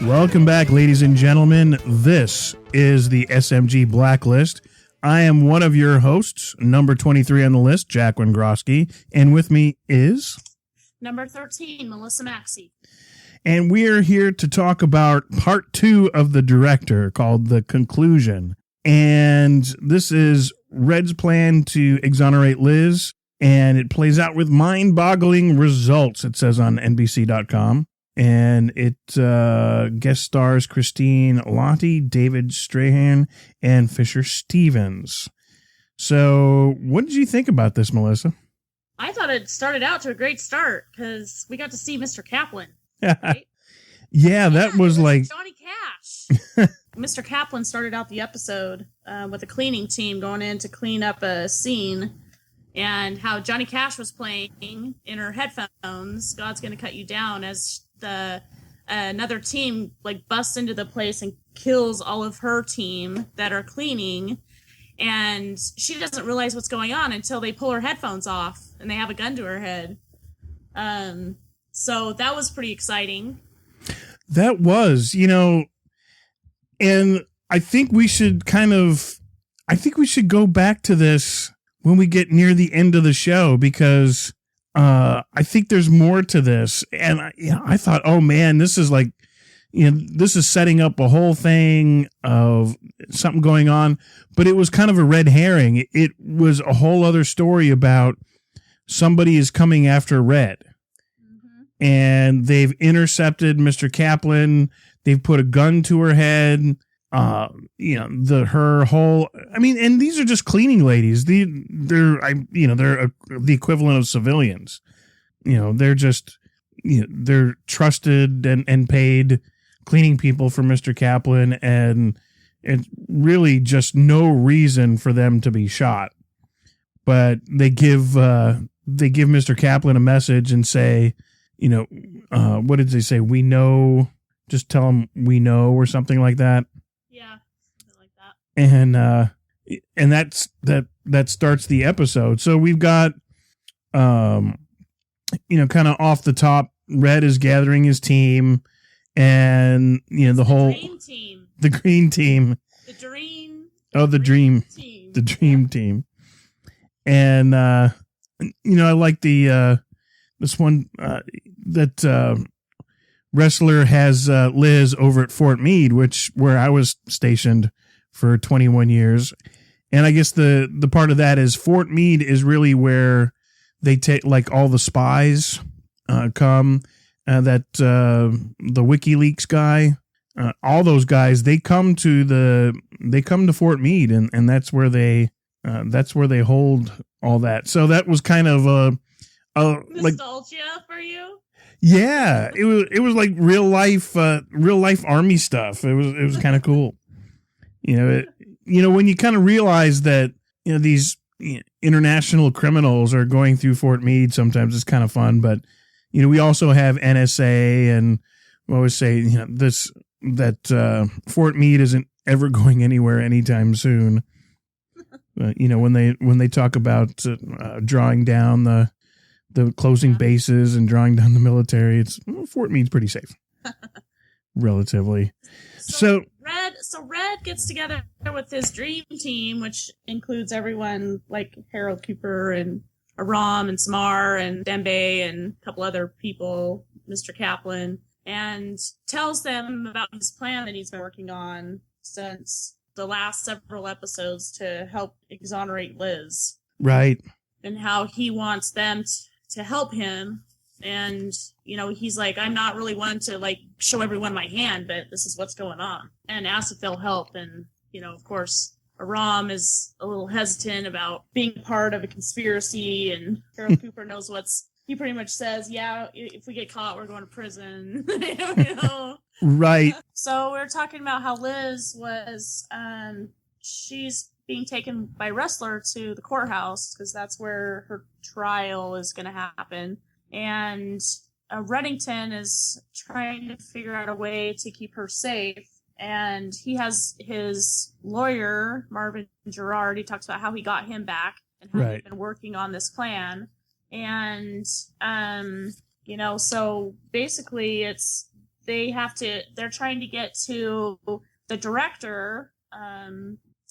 Welcome back, ladies and gentlemen. This is the SMG Blacklist. I am one of your hosts, number 23 on the list, Jack Wengroski, and with me is... Number 13, Melissa Maxey. And we are here to talk about part 2 of The Director, called The Conclusion. And this is Red's plan to exonerate Liz, and it plays out with mind-boggling results, it says on NBC.com. And it guest stars Christine Lottie, David Strahan, and Fisher Stevens. So what did you think about this, Melissa? I thought it started out to a great start because we got to see Mr. Kaplan. Right? Yeah, that was like... Johnny Cash. Mr. Kaplan started out the episode with a cleaning team going in to clean up a scene, and how Johnny Cash was playing in her headphones, God's Gonna Cut You Down, as another team like busts into the place and kills all of her team that are cleaning, and she doesn't realize what's going on until they pull her headphones off and they have a gun to her head. So that was pretty exciting. That was, and I think we should go back to this when we get near the end of the show, because I think there's more to this. And I thought, oh man, this is like, this is setting up a whole thing of something going on, but it was kind of a red herring. It was a whole other story about somebody is coming after Red. Mm-hmm. And they've intercepted Mr. Kaplan. They've put a gun to her head. Her whole, and these are just cleaning ladies. They're the equivalent of civilians. They're just, they're trusted and paid cleaning people for Mr. Kaplan, and it's really just no reason for them to be shot. But they give Mr. Kaplan a message and say, what did they say? We know, just tell him we know, or something like that. Yeah, something like that. And that starts the episode. So we've got, kind of off the top, Red is gathering his team, and the green team. The green team. The dream. Oh, the dream team. The dream team. And I like the this one that Wrestler has Liz over at Fort Meade, where I was stationed for 21 years. And I guess the part of that is Fort Meade is really where they take, like, all the spies come, that the WikiLeaks guy, all those guys, they come to Fort Meade, and that's where they hold all that. So that was kind of a nostalgia for you. Yeah, it was like real life army stuff. It was kind of cool. When you kind of realize that these international criminals are going through Fort Meade, sometimes it's kind of fun. But we also have NSA, and we always say that Fort Meade isn't ever going anywhere anytime soon. When they talk about drawing down the closing bases and drawing down the military, Fort Meade's pretty safe, relatively. So Red gets together with his dream team, which includes everyone like Harold Cooper and Aram and Samar and Dembe and a couple other people, Mr. Kaplan, and tells them about his plan that he's been working on since the last several episodes to help exonerate Liz. Right. And how he wants them to help him. And, he's like, I'm not really one to, like, show everyone my hand, but this is what's going on. And asks if they'll help. And, of course, Aram is a little hesitant about being part of a conspiracy. And Harold Cooper knows he pretty much says, yeah, if we get caught, we're going to prison. Right. So we're talking about how Liz was, she's being taken by Wrestler to the courthouse because that's where her trial is going to happen. And Reddington is trying to figure out a way to keep her safe. And he has his lawyer, Marvin Gerard. He talks about how he got him back and how he's been working on this plan. And, so basically it's they're trying to get to the director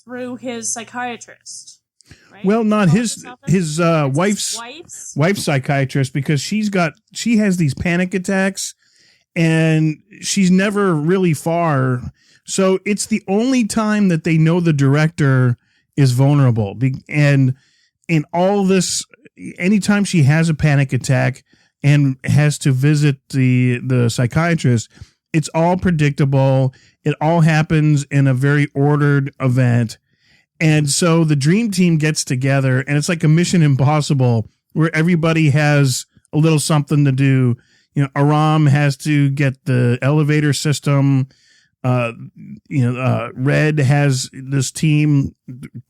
through his psychiatrist. Right? Well, not his wife's psychiatrist, because she has these panic attacks and she's never really far. So it's the only time that they know the director is vulnerable. And in all this, anytime she has a panic attack and has to visit the psychiatrist, it's all predictable. It all happens in a very ordered event. And so the dream team gets together and it's like a Mission Impossible where everybody has a little something to do. You know, Aram has to get the elevator system. Red has this team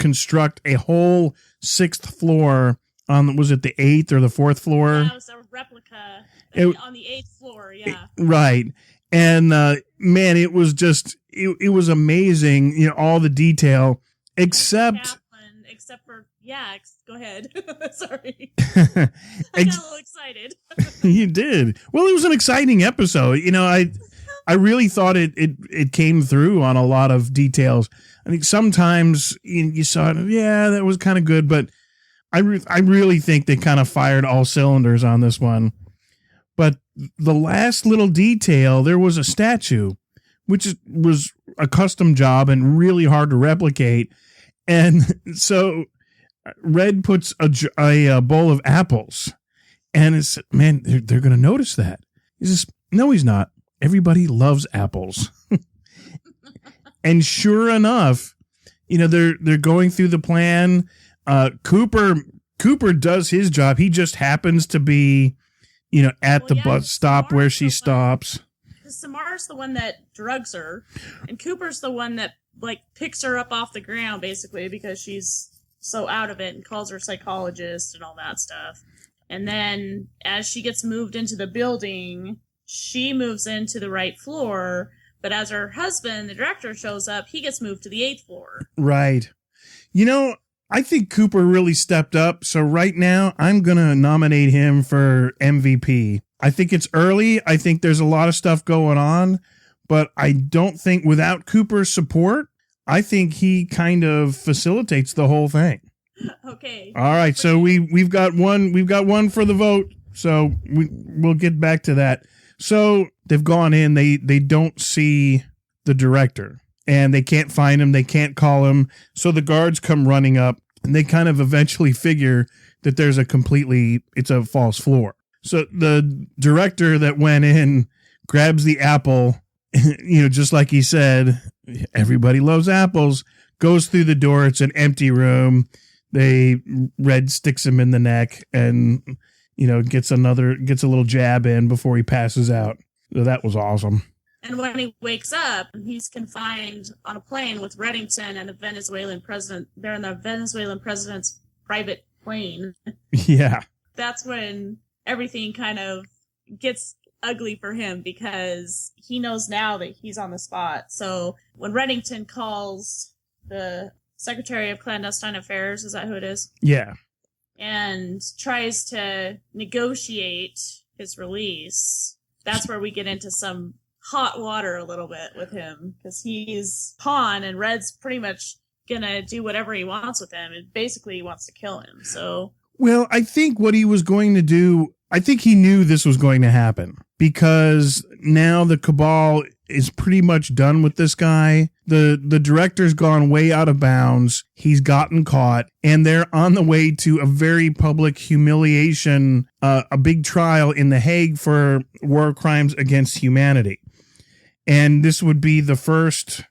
construct a whole 6th floor on, was it the 8th or the 4th floor? Yeah, it was a replica on the 8th floor. Yeah. Right. And, man, it was just, it was amazing. You know, all the detail. Except for, go ahead. Sorry. I got a little excited. You did. Well, it was an exciting episode. You know, I really thought it came through on a lot of details. I think sometimes you saw it, that was kind of good, but I really think they kind of fired all cylinders on this one. But the last little detail, there was a statue, which was a custom job and really hard to replicate. And so Red puts a bowl of apples, and it's, man, they're going to notice that. He says, no, he's not. Everybody loves apples. And sure enough, you know, they're going through the plan. Cooper does his job. He just happens to be, you know, at the bus stop where she stops. Samar's the one that drugs her, and Cooper's the one that picks her up off the ground, basically, because she's so out of it, and calls her psychologist and all that stuff. And then as she gets moved into the building, she moves into the right floor, but as her husband, the director, shows up, he gets moved to the 8th floor. Right. You know, I think Cooper really stepped up, so right now I'm going to nominate him for MVP. I think it's early. I think there's a lot of stuff going on, but I don't think without Cooper's support, I think he kind of facilitates the whole thing. Okay. All right. So we've got one for the vote. So we'll get back to that. So they've gone in, they don't see the director and they can't find him. They can't call him. So the guards come running up and they kind of eventually figure that there's it's a false floor. So the director that went in grabs the apple, you know, just like he said, everybody loves apples, goes through the door. It's an empty room. Red sticks him in the neck and, you know, gets a little jab in before he passes out. So that was awesome. And when he wakes up, he's confined on a plane with Reddington and the Venezuelan president. They're in the Venezuelan president's private plane. Yeah. That's when everything kind of gets ugly for him, because he knows now that he's on the spot. So when Reddington calls the Secretary of Clandestine Affairs, is that who it is? Yeah. And tries to negotiate his release, that's where we get into some hot water a little bit with him, because he's pawn and Red's pretty much gonna do whatever he wants with him, and basically he wants to kill him. So, well, I think what he was going to do, I think he knew this was going to happen, because now the cabal is pretty much done with this guy. The director's gone way out of bounds. He's gotten caught, and they're on the way to a very public humiliation, a big trial in The Hague for war crimes against humanity. And this would be the first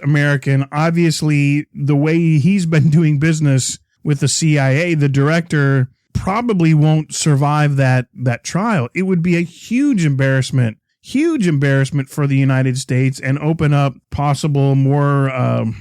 American. Obviously, the way he's been doing business with the CIA, the director probably won't survive that trial. It would be a huge embarrassment for the United States, and open up possible more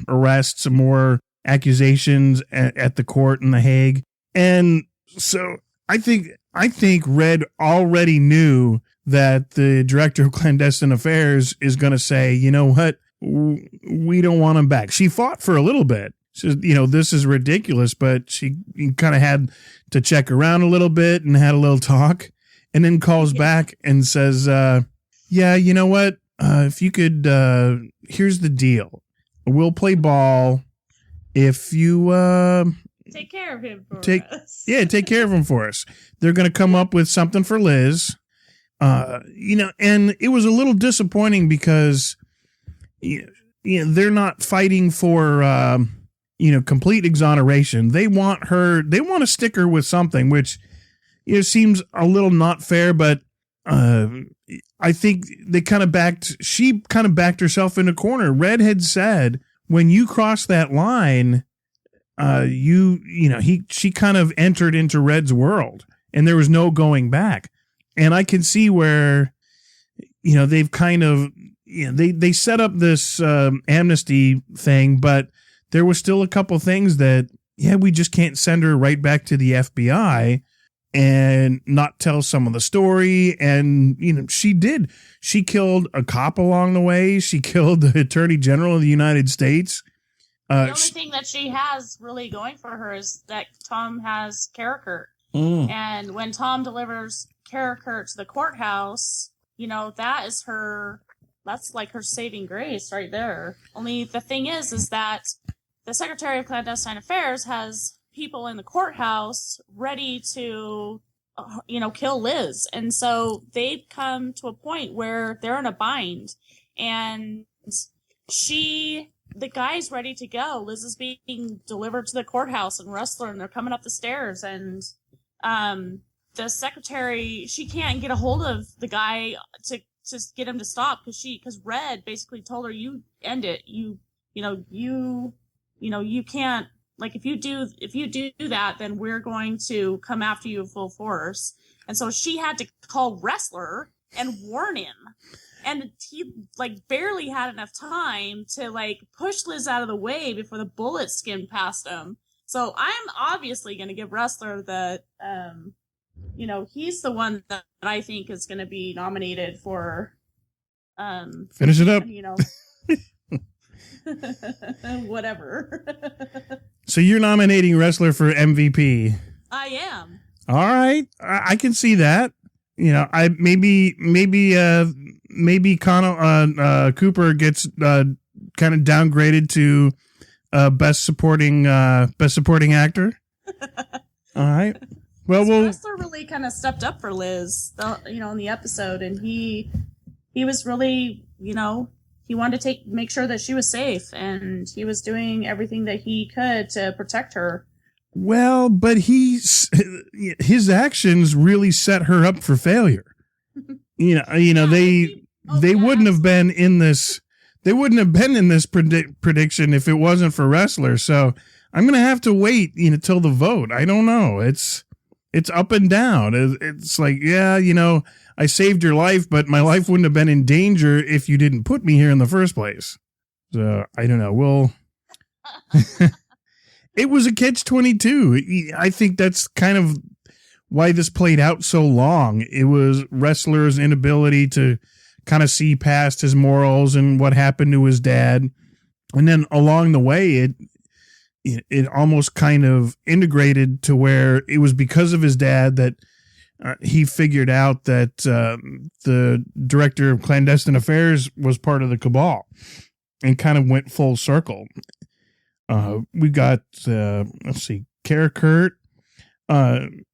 arrests and more accusations at the court in The Hague. And so I think Red already knew that the director of clandestine affairs is going to say, you know what, we don't want him back. She fought for a little bit. She said, you know, this is ridiculous, but she kind of had to check around a little bit and had a little talk, and then calls back and says, yeah, you know what? If you could, here's the deal. We'll play ball if you take care of him for us. Yeah, take care of him for us. They're going to come up with something for Liz. And it was a little disappointing because they're not fighting for complete exoneration. They want to stick her with something, which seems a little not fair, but I think she kind of backed herself in a corner. Red had said, when you cross that line, she kind of entered into Red's world and there was no going back. And I can see where, they've kind of, they set up this amnesty thing, but there was still a couple things that, we just can't send her right back to the FBI and not tell some of the story. And, she did. She killed a cop along the way. She killed the Attorney General of the United States. The only thing that she has really going for her is that Tom has Karakurt. And when Tom delivers Karakurt to the courthouse, that's like her saving grace right there. Only the thing is that the Secretary of Clandestine Affairs has people in the courthouse ready to, kill Liz. And so they've come to a point where they're in a bind. And the guy's ready to go. Liz is being delivered to the courthouse and Wrestler, and they're coming up the stairs. And the secretary, she can't get a hold of the guy to get him to stop because Red basically told her, you end it. You can't, like, if you do that, then we're going to come after you full force. And so she had to call Wrestler and warn him. And he, barely had enough time to, push Liz out of the way before the bullet skimmed past him. So I'm obviously going to give Wrestler the, he's the one that I think is going to be nominated for, finish it up. Whatever. So you're nominating Wrestler for MVP. I am. All right. I can see that. I maybe Connell Cooper gets kind of downgraded to best supporting actor. All right. Well, Wrestler really kind of stepped up for Liz, in the episode, and he was really, he wanted to make sure that she was safe, and he was doing everything that he could to protect her. Well, but his actions really set her up for failure. They wouldn't have been in this. They wouldn't have been in this prediction if it wasn't for Wrestler. So I'm gonna have to wait, till the vote. I don't know. It's up and down. It's like, I saved your life, but my life wouldn't have been in danger if you didn't put me here in the first place. So I don't know. It was a catch-22. I think that's kind of why this played out so long. It was Wrestler's inability to kind of see past his morals and what happened to his dad. And then along the way, it almost kind of integrated to where it was because of his dad that he figured out that the director of clandestine affairs was part of the cabal and kind of went full circle. We got, let's see, Karakurt. The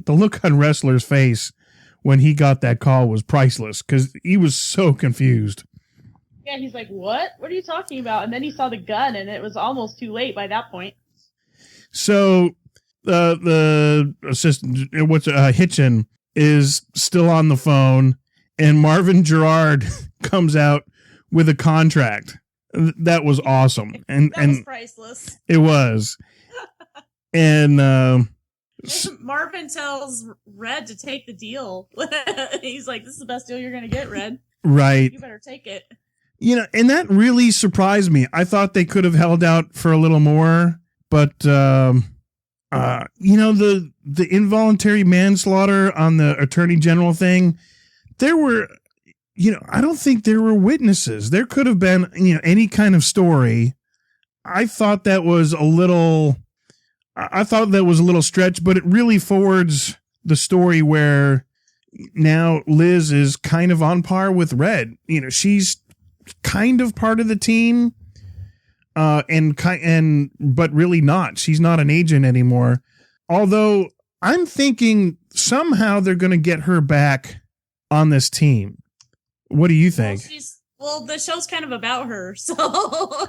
look on Wrestler's face when he got that call was priceless because he was so confused. Yeah, he's like, what? What are you talking about? And then he saw the gun and it was almost too late by that point. So the assistant, Hitchin, is still on the phone and Marvin Gerard comes out with a contract. That was awesome. And that was priceless. It was. And Marvin tells Red to take the deal. He's like, this is the best deal you're going to get, Red. Right. You better take it. And that really surprised me. I thought they could have held out for a little more, but the involuntary manslaughter on the Attorney General thing, there were, I don't think there were witnesses. There could have been, any kind of story. I thought that was a little stretch, but it really forwards the story where now Liz is kind of on par with Red. You know, she's kind of part of the team, but really not. She's not an agent anymore. Although I'm thinking somehow they're going to get her back on this team. What do you think? Well, the show's kind of about her, so.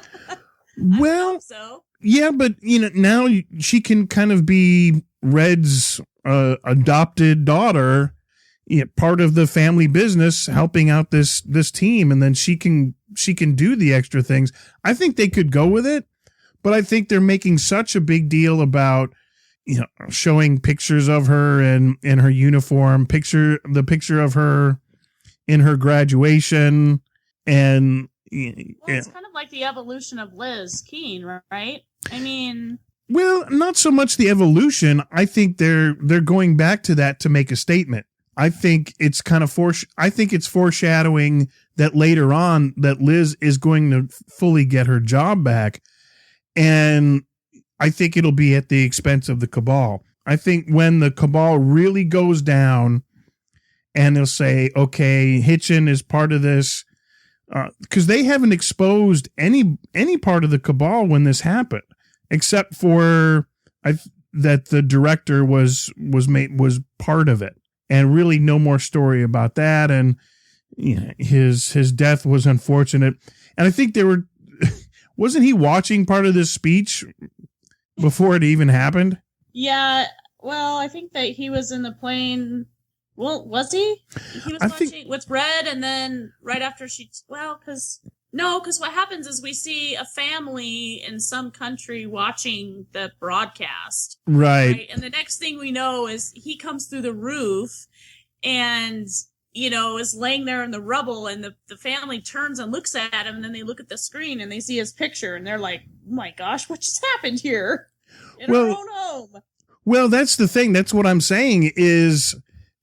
Well, so. Yeah, but you know, now she can kind of be Red's adopted daughter, you know, part of the family business, helping out this team, and then she can do the extra things. I think they could go with it, but I think they're making such a big deal about, you know, showing pictures of her in her uniform, the picture of her in her graduation, and it's kind of like the evolution of Liz Keene, right? I mean, well, not so much the evolution. I think they're going back to that to make a statement. I think it's kind of I think it's foreshadowing that later on that Liz is going to fully get her job back, and I think it'll be at the expense of the Cabal. I think when the Cabal really goes down, and they'll say, "Okay, Hitchin is part of this," because they haven't exposed any part of the Cabal when this happened, except for that the director was part of it, and really no more story about that. And you know, his death was unfortunate, and I think wasn't he watching part of this speech before it even happened? Yeah, well, I think that he was in the plane. Well, was he? He was watching with Red, and then right after because what happens is we see a family in some country watching the broadcast. Right? And the next thing we know is he comes through the roof and, you know, is laying there in the rubble, and the family turns and looks at him, and then they look at the screen and they see his picture, and they're like, oh my gosh, what just happened here? In our own home. Well, that's the thing. That's what I'm saying is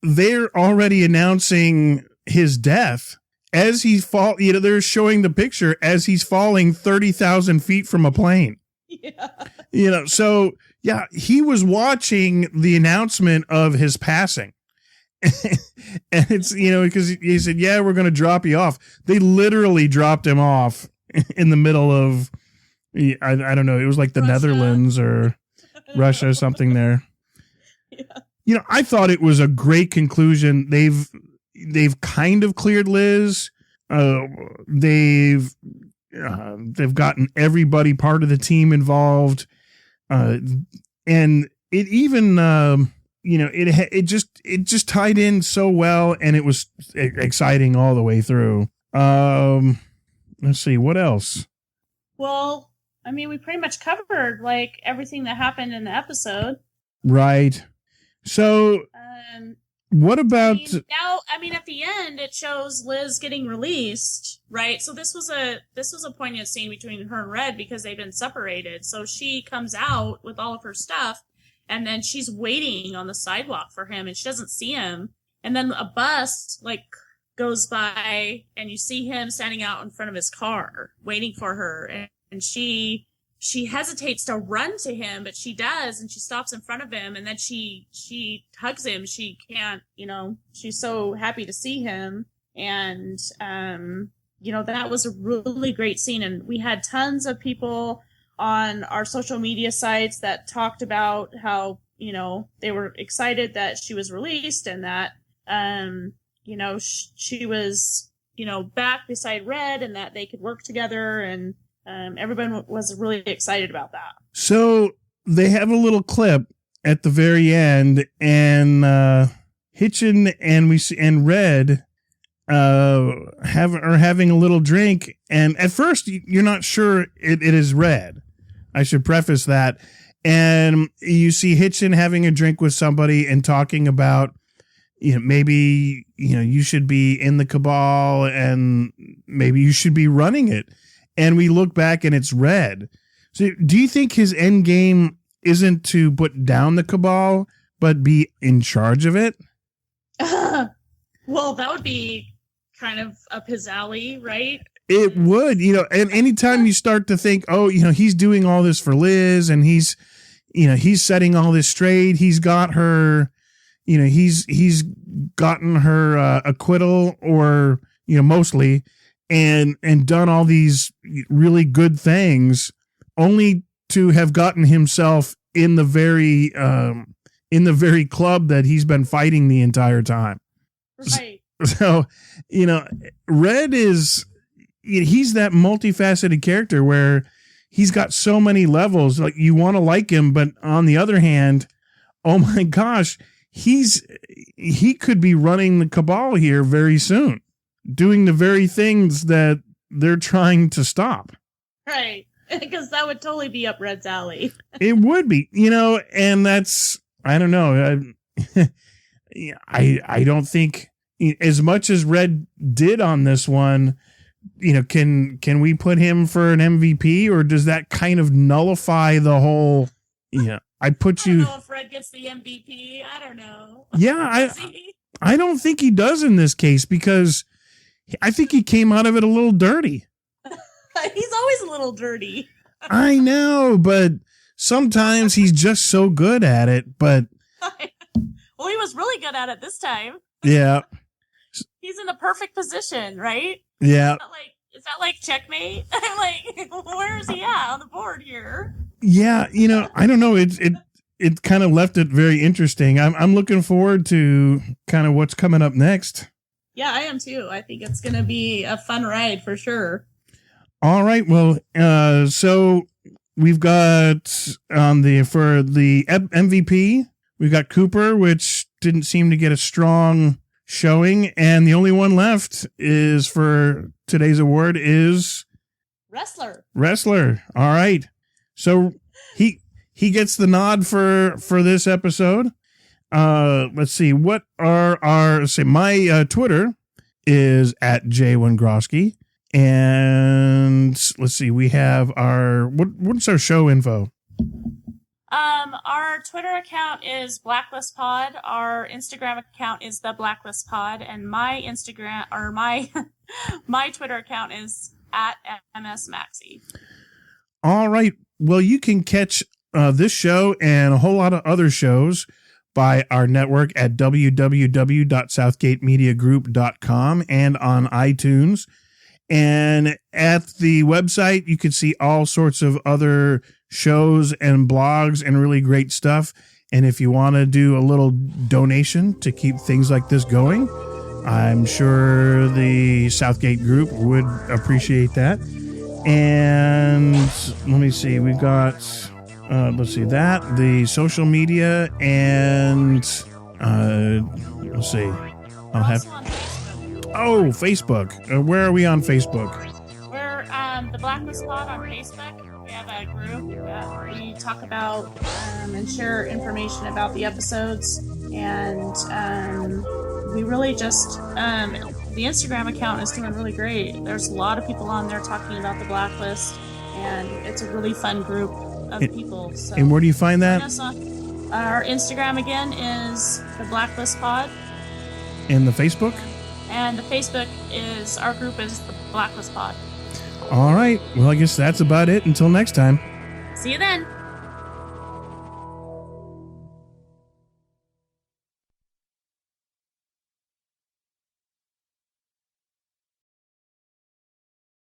they're already announcing his death as he's you know, they're showing the picture as he's falling 30,000 feet from a plane. Yeah. You know, so yeah, he was watching the announcement of his passing. And it's, you know, because he said, yeah, we're going to drop you off. They literally dropped him off in the middle of, I don't know, it was like the Russia. Netherlands or Russia or something there. Yeah. You know, I thought it was a great conclusion. They've kind of cleared Liz. They've gotten everybody part of the team involved. And it even, you know, it just tied in so well, and it was exciting all the way through. Let's see, what else? Well, I mean, we pretty much covered like everything that happened in the episode. Right. So, what about at the end it shows Liz getting released, right? So this was a poignant scene between her and Red because they've been separated. So she comes out with all of her stuff, and then she's waiting on the sidewalk for him, and she doesn't see him. And then a bus like goes by, and you see him standing out in front of his car waiting for her, and she hesitates to run to him, but she does, and she stops in front of him, and then she hugs him. She can't, you know, she's so happy to see him. And, you know, that was a really great scene. And we had tons of people on our social media sites that talked about how, you know, they were excited that she was released, and that, you know, she was, you know, back beside Red, and that they could work together, and everyone was really excited about that. So they have a little clip at the very end, and Hitchin and Red are having a little drink, and at first you're not sure it is Red. I should preface that. And you see Hitchin having a drink with somebody and talking about, you know, maybe, you know, you should be in the Cabal, and maybe you should be running it. And we look back and it's Red. So do you think his end game isn't to put down the Cabal, but be in charge of it? Well, that would be kind of up his alley, right? It would, you know, and anytime you start to think, oh, you know, he's doing all this for Liz, and he's, you know, he's setting all this straight. He's got her, he's gotten her acquittal, or mostly, and done all these really good things, only to have gotten himself in the very club that he's been fighting the entire time. Right. So, Red he's that multifaceted character where he's got so many levels. Like, you want to like him, but on the other hand, oh my gosh, he could be running the cabal here very soon, doing the very things that they're trying to stop. Right. Because that would totally be up Red's alley. It would be, and that's, I don't know. I don't think, as much as Red did on this one, can we put him for an MVP, or does that kind of nullify the whole, I don't know if Red gets the MVP. I don't know. Yeah, I don't think he does in this case, because I think he came out of it a little dirty. He's always a little dirty. I know, but sometimes he's just so good at it. But well, he was really good at it this time. Yeah. He's in the perfect position, right? Yeah. Is that like checkmate? Like, where is he at on the board here? Yeah, I don't know. It kind of left it very interesting. I'm looking forward to kind of what's coming up next. Yeah, I am too. I think it's going to be a fun ride for sure. All right. Well, so we've got for the MVP, we've got Cooper, which didn't seem to get a strong showing, and the only one left is for today's award is Wrestler. All right. So he gets the nod for this episode. Let's see. What are my Twitter is at J1Grosky. And let's see, we have what's our show info? Our Twitter account is Blacklist Pod. Our Instagram account is The Blacklist Pod, and my Instagram, or my Twitter account is at MSMaxi. All right. Well, you can catch this show and a whole lot of other shows by our network at www.southgatemediagroup.com and on iTunes. And at the website, you can see all sorts of other shows and blogs and really great stuff. And if you want to do a little donation to keep things like this going, I'm sure the Southgate group would appreciate that. And let me see, we've got, the social media, and let's see, I'll have... Oh, Facebook. Where are we on Facebook? We're the Blacklist Pod on Facebook. We have a group that we talk about and share information about the episodes. And we really just, the Instagram account is doing really great. There's a lot of people on there talking about the Blacklist, and it's a really fun group of people. So, and where do you find that? Our Instagram again is the Blacklist Pod. And the Facebook? And the Facebook our group is the Blacklist Pod. All right. Well, I guess that's about it. Until next time. See you then.